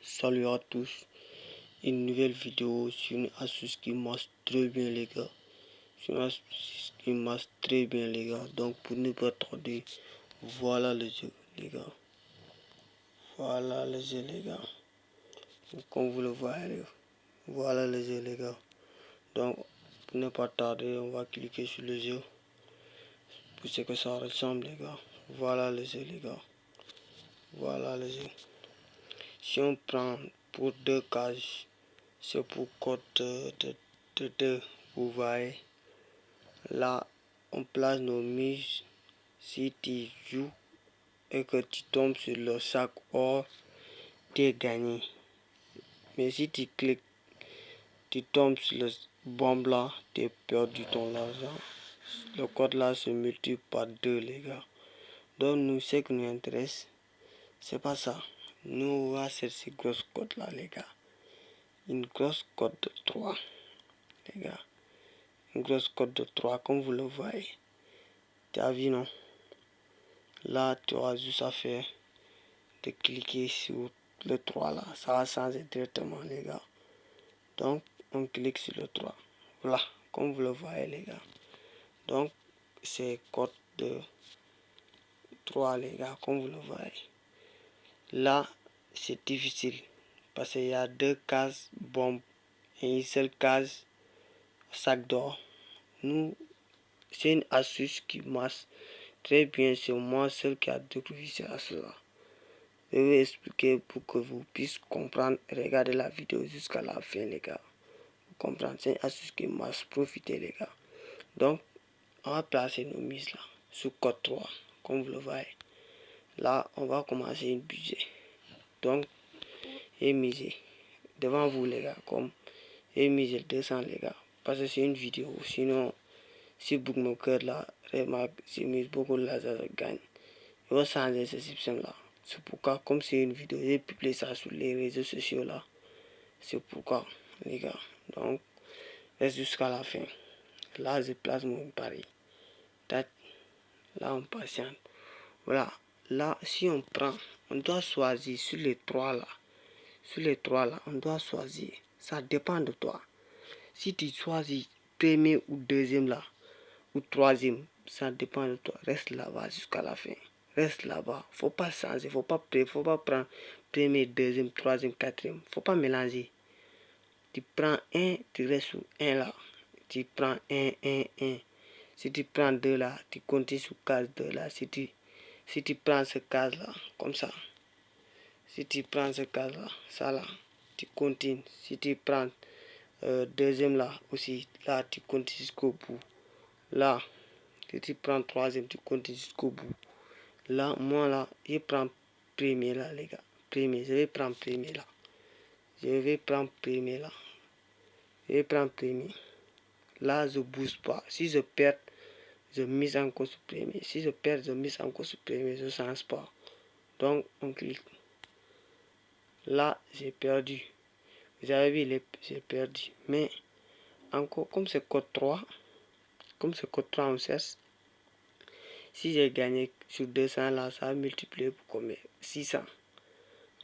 Salut à tous, une nouvelle vidéo sur une astuce qui marche très bien les gars. Sur une astuce qui marche très bien les gars. Donc pour ne pas tarder, voilà le jeu les gars. Voilà le jeu les gars. Comme vous le voyez, voilà le jeu les gars. Donc pour ne pas tarder, on va cliquer sur le jeu. Pour ce que ça ressemble les gars. Voilà le jeu les gars. Voilà le jeu. Si on prend pour deux cases, c'est pour code de 2. Vous voyez, là, on place nos mises. Si tu joues et que tu tombes sur le sac or, tu es gagné. Mais si tu cliques, tu tombes sur le bombe là, tu as perdu ton argent. Le code là se multiplie par 2 les gars. Donc nous, ce qui nous intéresse, c'est pas ça. Nous, on va chercher grosse code là les gars. Une grosse code de 3 les gars. Une grosse code de 3 comme vous le voyez. Tu as vu non? Là tu auras juste à faire de cliquer sur le 3 là. Ça va changer directement les gars. Donc on clique sur le 3. Voilà, comme vous le voyez les gars. Donc c'est code de 3 les gars, comme vous le voyez. Là c'est difficile parce qu'il y a 2 cases bombe et une seule case sac d'or. Nous, c'est une astuce qui marche très bien, c'est moi seul qui a découvert cela. Je vais expliquer pour que vous puissiez comprendre. Regardez la vidéo jusqu'à la fin les gars. Vous comprenez, c'est une astuce qui marche, profitez les gars. Donc, on va placer nos mises là, sur code 3, comme vous le voyez. Là, on va commencer une budget. Donc, et miser devant vous les gars, comme et miser 200 les gars. Parce que c'est une vidéo, sinon, si vous me cœur là, remarque, j'ai mis beaucoup là, ça gagne. Je vais changer ce système là. C'est pourquoi, comme c'est une vidéo, j'ai publié ça sur les réseaux sociaux là. C'est pourquoi, les gars. Donc, reste jusqu'à la fin. Là, je place mon pari. Là, on patiente. Voilà. Là, si on prend, on doit choisir sur les 3 là. Sur les 3 là, on doit choisir. Ça dépend de toi. Si tu choisis premier ou deuxième là, ou troisième, ça dépend de toi. Reste là-bas jusqu'à la fin. Reste là-bas. Faut pas changer. Faut pas prendre premier, deuxième, troisième, quatrième. Faut pas mélanger. Tu prends un, tu restes sur un là. Tu prends un. Si tu prends 2 là, tu continues sur case 2 là. Si tu prends ce case là, comme ça. Si tu prends ce case là, ça là, tu continues. Si tu prends deuxième là aussi, là tu continues jusqu'au bout. Là, si tu prends troisième, tu continues jusqu'au bout. Là, moi là, je prends premier là les gars. Premier, je vais prendre premier là. Je vais prendre premier là. Je vais prendre premier. Là, je ne bouge pas. Si je perds, je mise encore sur premier. Si je perds, je mise encore sur premier. Je ne change pas. Donc, on clique. Là, j'ai perdu. Vous avez vu, j'ai perdu. Mais, encore, comme c'est code 3, on cherche. Si j'ai gagné sur 200, là, ça va multiplier pour combien? 600.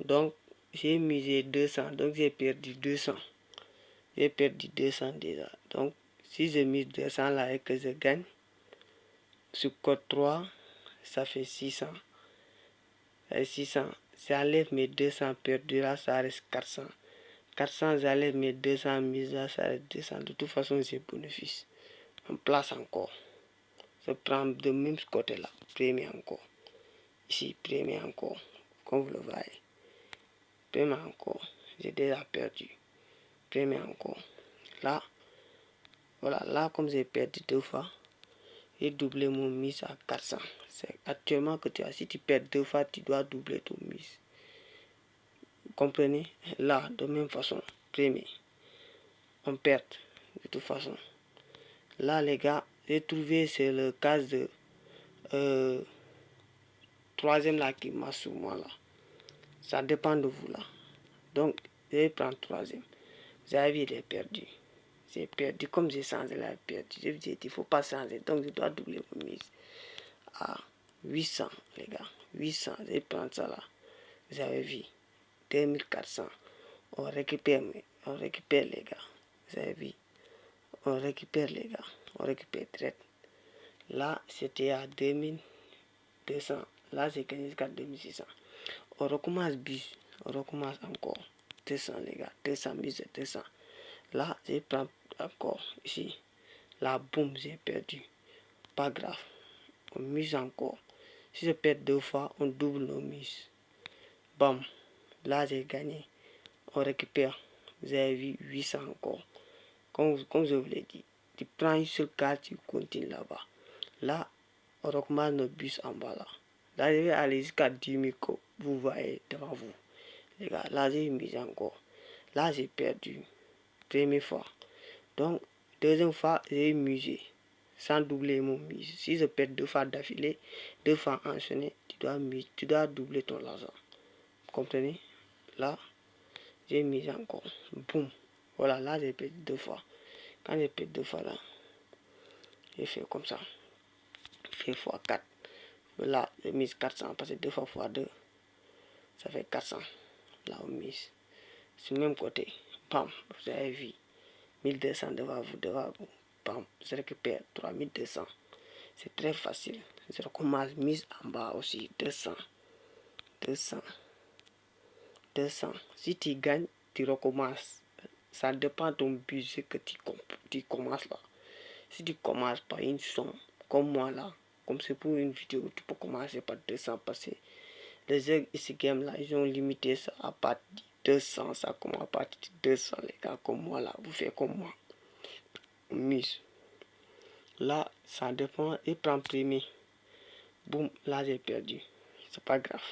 Donc, j'ai misé 200. Donc, j'ai perdu 200. J'ai perdu 200 déjà. Donc, si je mise 200 là et que je gagne, sur code 3, ça fait 600. Et 600, j'enlève mes 200 perdus là, ça reste 400. 400, j'enlève mes 200 mises là, ça reste 200. De toute façon, j'ai bénéfice. On place encore. Je prends de même côté là. Premier encore. Ici, premier encore. Comme vous le voyez. Premier encore. J'ai déjà perdu. Premier encore. Là, voilà, là, comme j'ai perdu 2 fois, j'ai doublé mon mise à 400. C'est actuellement que tu as. Si tu perds 2 fois, tu dois doubler ton mise. Vous comprenez? Là, de même façon, premier, on perd de toute façon. Là, les gars, j'ai trouvé, c'est le cas de troisième là qui marche sur moi là. Ça dépend de vous là. Donc, je vais prendre troisième. Vous avez vu, il est perdu. J'ai perdu, comme j'ai changé là, perdu. Je vous ai dit, il ne faut pas changer. Donc, je dois doubler mon mise à 800, les gars. 800, je vais prendre ça là. Vous avez vu. 2400. On récupère les gars. Vous avez vu? On récupère les gars. On récupère direct. Là, c'était à 2200. Là, j'ai gagné jusqu'à 2600. On recommence bus. On recommence encore. 200 les gars. 200, mise 200. Là, je prends encore ici. Là, boum, j'ai perdu. Pas grave. On mise encore. Si je perds 2 fois, on double nos mises. Bam. Là, j'ai gagné. On récupère. Vous avez vu 800 encore. Comme je vous l'ai dit, tu prends une seule carte, tu continues là-bas. Là, on recommence notre bus en bas là. Là, je vais aller jusqu'à 10 000 comme vous voyez devant vous. Les gars, là, j'ai mis encore. Là, j'ai perdu. Première fois. Donc, deuxième fois, j'ai musé. Sans doubler mon mise. Si je perds 2 fois d'affilée, 2 fois enchaîné, tu dois doubler ton argent. Vous comprenez? Là, j'ai mis encore. Boum. Voilà, là, j'ai perdu 2 fois. Quand j'ai perdu 2 fois là, j'ai fait comme ça. Fait fois 4. Là, j'ai mis 400 parce que 2 fois fois 2, ça fait 400. Là, on mise. Sur le même côté, bam, vous avez vu. 1200 devant vous. Bam, je récupère 3200. C'est très facile. Je recommence mise en bas aussi. 200. 200. 200. Si tu gagnes, tu recommences. Ça dépend de ton budget que tu commences là. Si tu commences par une somme, comme moi là, comme c'est pour une vidéo, tu peux commencer par 200 parce que les jeux ici game là, ils ont limité ça à partir de 200. Ça commence à partir de 200 les gars, comme moi là. Vous faites comme moi. Mise. Là, ça dépend. Et prend premier. Boum, là j'ai perdu. C'est pas grave.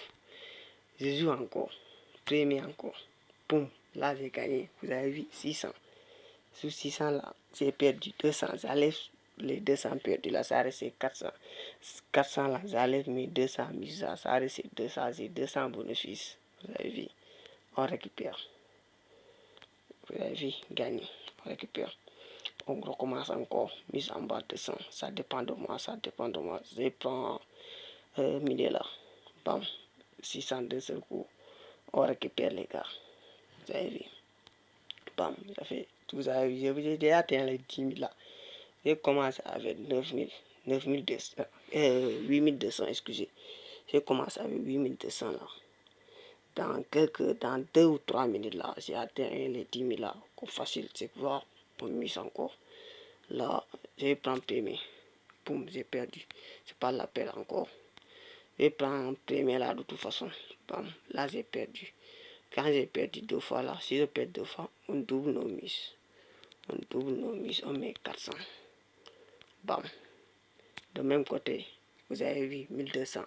Je joue encore. Premier encore. Boum, là j'ai gagné. Vous avez vu 600. Sur 600 là, j'ai perdu 200. J'enlève les 200 perdus là, ça reste 400. 400 là, j'enlève mes 200 mises là, ça reste 200. J'ai 200 bénéfices. Vous avez vu. On récupère. Vous avez vu, gagné. On récupère. On recommence encore. Mise en bas 200. Ça dépend de moi. Ça dépend de moi. Je prends milieu là. Bam. 600 de seul coup. On récupère les gars. Vous avez vu. Bam. Ça fait. Vous avez vu. J'ai déjà atteint les 10 000 là. J'ai commencé avec 9 000. 9200. 8200, excusez. J'ai commencé avec 8200 là. Dans 2 ou 3 minutes là, j'ai atteint les 10 000 là. Facile, c'est voir. On mise encore. Là, je prends premier. Boum, j'ai perdu. C'est pas l'appel encore. Je prends premier là de toute façon. Bam, là j'ai perdu. Quand j'ai perdu 2 fois là, si je perds 2 fois, on double nos mises. On double nos mises, on met 400. Bam. De même côté, vous avez vu 1200.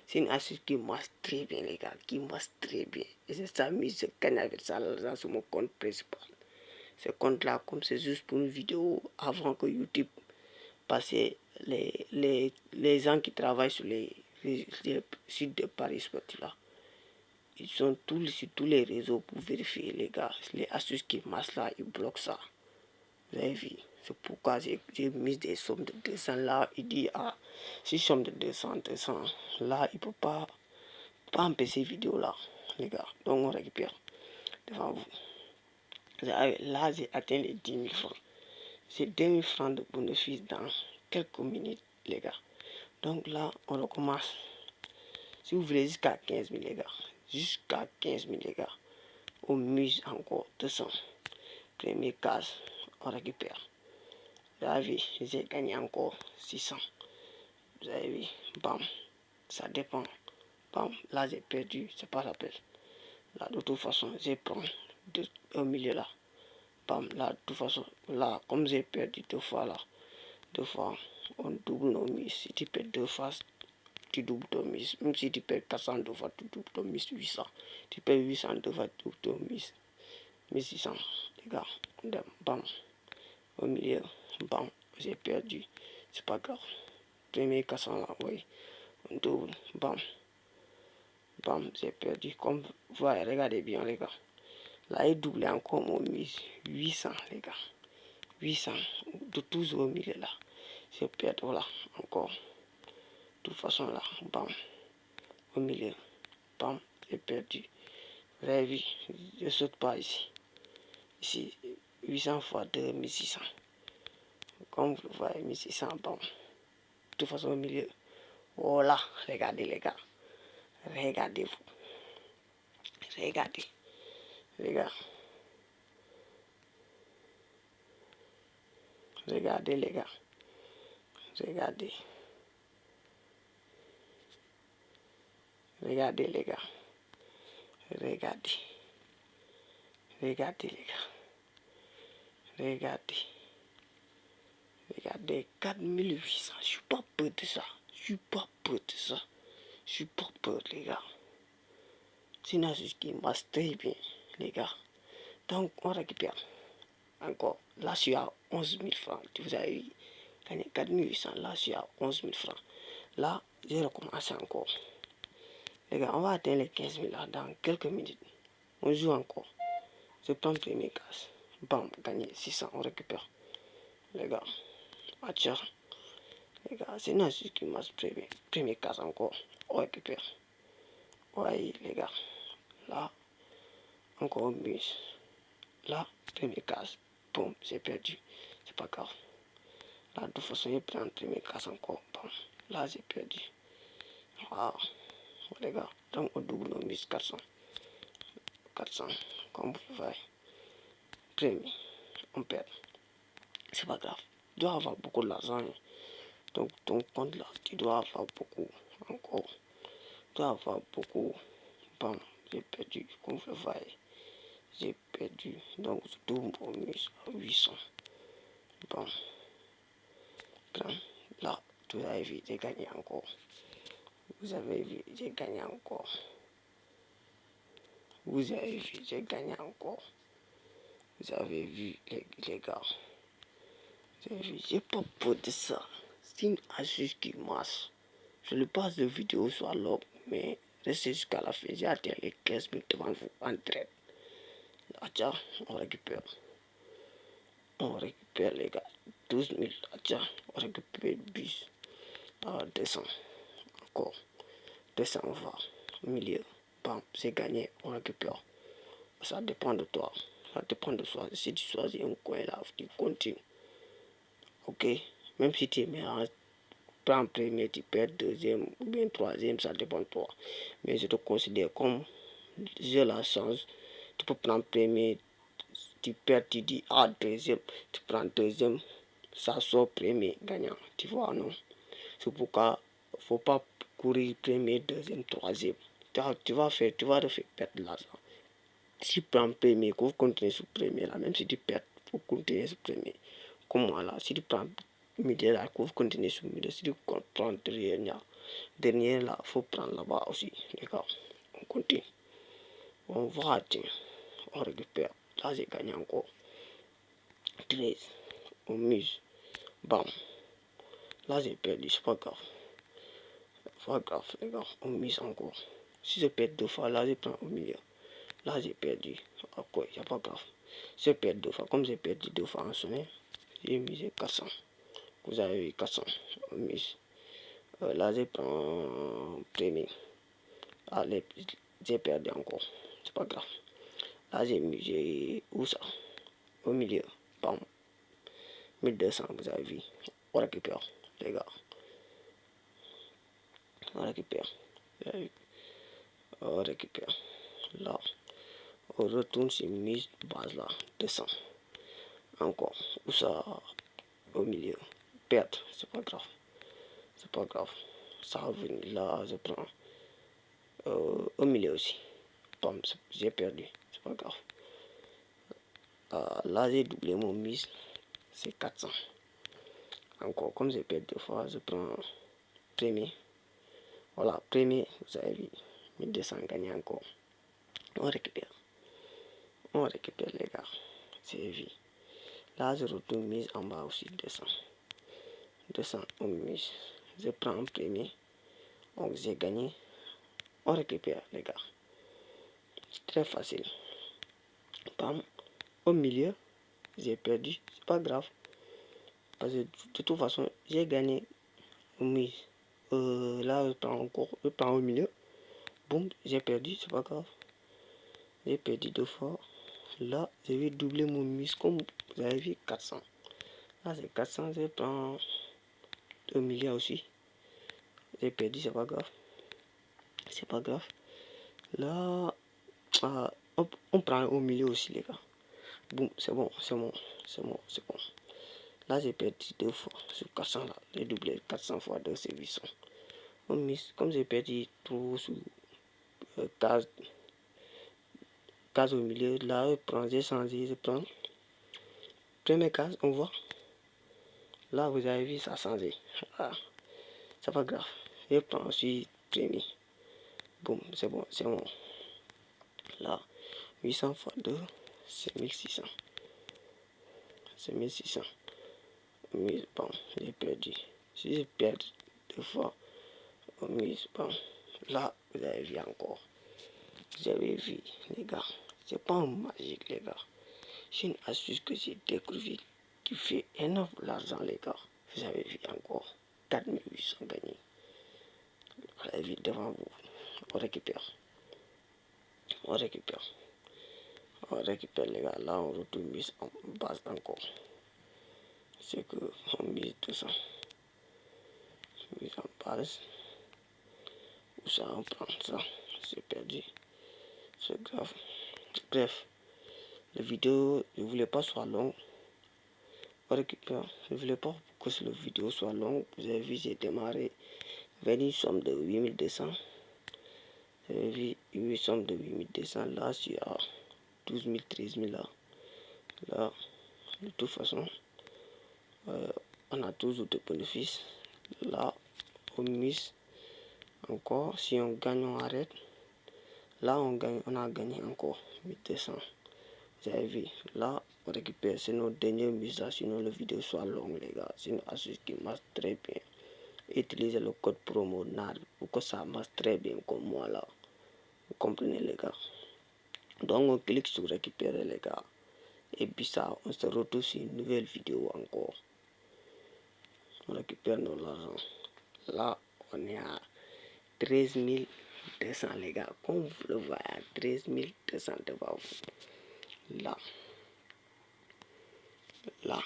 C'est une astuce qui marche très bien les gars, qui marche très bien. Et c'est ça, mise, je gagne avec ça l'argent sur mon compte principal. Ce compte-là, comme c'est juste pour une vidéo avant que YouTube, parce que les gens qui travaillent sur les sites de paris sportifs là, ils sont sur tous les réseaux pour vérifier les gars, les astuces qui marchent là, ils bloquent ça. Vous avez vu, c'est pourquoi j'ai mis des sommes de 200 là. Il dit, ah, si somme de 200, là, il ne peut pas empêcher vidéo là, les gars. Donc on récupère devant vous. Là, j'ai atteint les 10 000 francs. C'est 2 000 francs de bénéfice dans quelques minutes, les gars. Donc là, on recommence. Si vous voulez jusqu'à 15 000, les gars. Jusqu'à 15 000, les gars. On mise encore 200. Première case, on récupère. Vous avez vu, j'ai gagné encore 600. Vous avez vu, bam. Ça dépend. Bam, là j'ai perdu, c'est pas la peine. Là, de toute façon, je prends un milieu là. Bam, là, de toute façon, là, comme j'ai perdu 2 fois là, 2 fois, on double nos mises. Si tu perds 2 fois, tu doubles ton mise. Même si tu perds 400 2 fois, tu doubles ton mise 800. Tu perds 800 2 fois, tu doubles ton mise 1600. Les gars, bam, au milieu, bam, j'ai perdu. C'est pas grave. Premier 400 là, oui, on double, bam, bam, j'ai perdu. Comme vous voyez, regardez bien les gars. Là, il double encore mon mise 800 les gars. 800 de tous au milieu là. J'ai perdu là encore. De toute façon là, bam, au milieu, bam, j'ai perdu. Vous avez vu, je saute pas ici. Ici, 800 fois 2, 1600. Comme vous le voyez, 1600, bon. De toute façon, au milieu. Voilà, regardez les gars. Regardez-vous. Regardez. Les gars. Regardez les gars. Regardez. Regardez les gars. Regardez. Regardez les gars. Regardez. Regardez. 4800. Je suis pas peur de ça. Je suis pas peur de ça. Je suis pas peur les gars. C'est une astuce qui marche très bien les gars. Donc on récupère. Encore. Là je suis à 11 000 francs. Vous avez gagné 4800. Là je suis à 11 000 francs. Là je recommence encore. Les gars, on va atteindre les 15 000 là dans quelques minutes. On joue encore. Je prends le premier casse. Bam, gagné 600, on récupère. Les gars, atcha. Les gars, c'est une astuce qui marche très bien. Premier casse encore, on récupère. Ouais, les gars. Là, encore une mise. Là, premier casse. Boum, j'ai perdu. C'est pas grave. Là, de toute façon, je prends le premier casse encore. Bam. Là, j'ai perdu. Waouh. Les gars, donc on double nos mises 400. 400, comme vous voyez. Premier, on perd. C'est pas grave. Tu dois avoir beaucoup d'argent. Donc ton compte là, tu dois avoir beaucoup. Encore. Tu dois avoir beaucoup. Bam, j'ai perdu. Comme vous le voyez. J'ai perdu. Donc je double mon mise à 800. Bam. Prends. Là, vous avez vu, j'ai gagné encore. Vous avez vu, j'ai gagné encore. Vous avez vu, j'ai gagné encore. Vous avez vu, les gars. Vous avez vu, j'ai pas peur de ça. C'est une astuce qui marche. Je le passe de vidéo soit long, mais restez jusqu'à la fin. J'ai atteint les 15 000 devant vous en traite. Là, on récupère. On récupère, les gars. 12 000. Là, on récupère le bus. 200. Encore. 200, on va. Au milieu. Bam, c'est gagné. On récupère. Ça dépend de toi. Ça dépend de toi. Si tu choisis un coin là, tu continues. Ok? Même si tu es meilleur, prends premier, tu perds deuxième ou bien troisième, ça dépend de toi. Mais je te considère comme j'ai la chance. Tu peux prendre premier, tu perds, tu dis deuxième, tu prends deuxième, ça sort premier gagnant. Tu vois, non? C'est pourquoi il ne faut pas courir premier, deuxième, troisième. Tu vas te faire perdre de l'argent. Si tu prends premier, que vous continuez sur premier là, même si tu perds, il faut continuer sur premier. Comme moi là, si tu prends milieu là, que vous continuez sur milieu, si tu prends dernier là, il faut prendre là-bas aussi, les gars. On continue. On va atteindre. On récupère. Là, j'ai gagné encore. 13. On mise. Bam. Là, j'ai perdu. C'est pas grave. C'est pas grave, les gars. On mise encore. Si je perds deux fois, là, je prends au milieu. Là, j'ai perdu. Ok, c'est pas grave. Je perds deux fois. Comme j'ai perdu deux fois en semaine, j'ai misé 400. Vous avez vu 400. On mise. Là, je prends premier. Allez, j'ai perdu encore. C'est pas grave. Là, j'ai misé où ça? Au milieu. Bam. 1200, vous avez vu. On récupère, les gars. On récupère. On récupère. Là. On retourne sur mise base là. 200. Encore. Où ça? Au milieu. Perdre. C'est pas grave. C'est pas grave. Ça va venir là. Je prends. Au milieu aussi. Bam. J'ai perdu. C'est pas grave. Là, j'ai doublé mon mise. C'est 400. Encore. Comme j'ai perdu deux fois, je prends premier. Voilà, premier, vous avez vu, 1200 gagné encore. On récupère. On récupère, les gars. C'est vu. Là, je retourne mise en bas aussi, 200. 200, on mise. Je prends en premier. Donc, j'ai gagné. On récupère, les gars. Très facile. Bam. Au milieu, j'ai perdu. C'est pas grave. Parce que de toute façon, j'ai gagné au mise. Là, je prends encore. Je prends au milieu. Boum, j'ai perdu. C'est pas grave. J'ai perdu 2 fois. Là, je vais doubler mon mise comme vous avez vu 400. Là, c'est 400. Je prends 2 milliards aussi. J'ai perdu, c'est pas grave. C'est pas grave. Là, on prend au milieu aussi, les gars. Boum, c'est bon, c'est bon, c'est bon, c'est bon. Là, j'ai perdu 2 fois sur 400 là. J'ai doublé 400 fois 2, c'est 800. On mise, comme j'ai perdu trop sur case au milieu, là, je prends, j'ai changé, je prends. Première case, on voit. Là, vous avez vu, ça a changé. Ah, c'est pas grave. Je prends aussi premier. Boum, c'est bon, c'est bon. Là, 800 fois 2, c'est 1600. C'est 1600. Mais bon, j'ai perdu. Si je perds 2 fois, mais bon, là, vous avez vu encore. Vous avez vu, les gars. C'est pas un magique, les gars. C'est une astuce que j'ai découvert qui fait énorme l'argent, les gars. Vous avez vu encore. 4800 gagnés. Vous avez vu devant vous. On récupère. On récupère. On récupère, les gars. Là, on retourne mise en base encore. C'est que on mise tout ça. Mise en base. Où ça, on prend ça. C'est perdu. C'est grave. Bref. La vidéo, je ne voulais pas soit longue. On récupère. Je ne voulais pas que la vidéo soit longue. Vous avez vu, j'ai démarré vers une somme de 8200. Vous avez vu une somme de 8200. Là, je suis à 12 000, 13 000 là. Là, de toute façon, on a toujours de bénéfices. Là, on mise encore. Si on gagne, on arrête. Là, on gagne, on a gagné encore 1200. Vous avez vu, là, on récupère. C'est notre dernière mise là, sinon la vidéo soit longue, les gars. C'est une astuce qui marche très bien. Utilisez le code promo NAD pour que ça marche très bien comme moi là. Vous comprenez, les gars? Donc, on clique sur récupérer, les gars. Et puis ça, on se retrouve sur une nouvelle vidéo encore. On récupère nos argent. Là, on est à 13 200, les gars. Comme vous le voyez, à 13 200 devant vous. Là,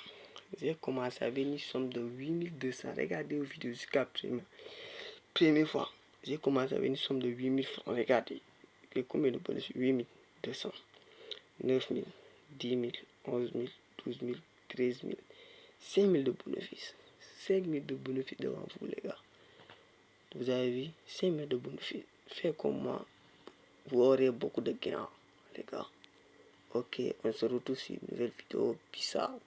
j'ai commencé avec une somme de 8200. Regardez vos vidéos jusqu'à première fois. J'ai commencé avec une somme de 8000 francs. Regardez. Et combien de bonus? 8200, 9000, 10 000, 11 000, 12 000, 13 000, 5 000 de bénéfices. 5 000 de bénéfices devant vous, les gars. Vous avez vu? 5 000 de bénéfices. Faites comme moi. Vous aurez beaucoup de gains, les gars. Ok, on se retrouve sur une nouvelle vidéo. Peace out.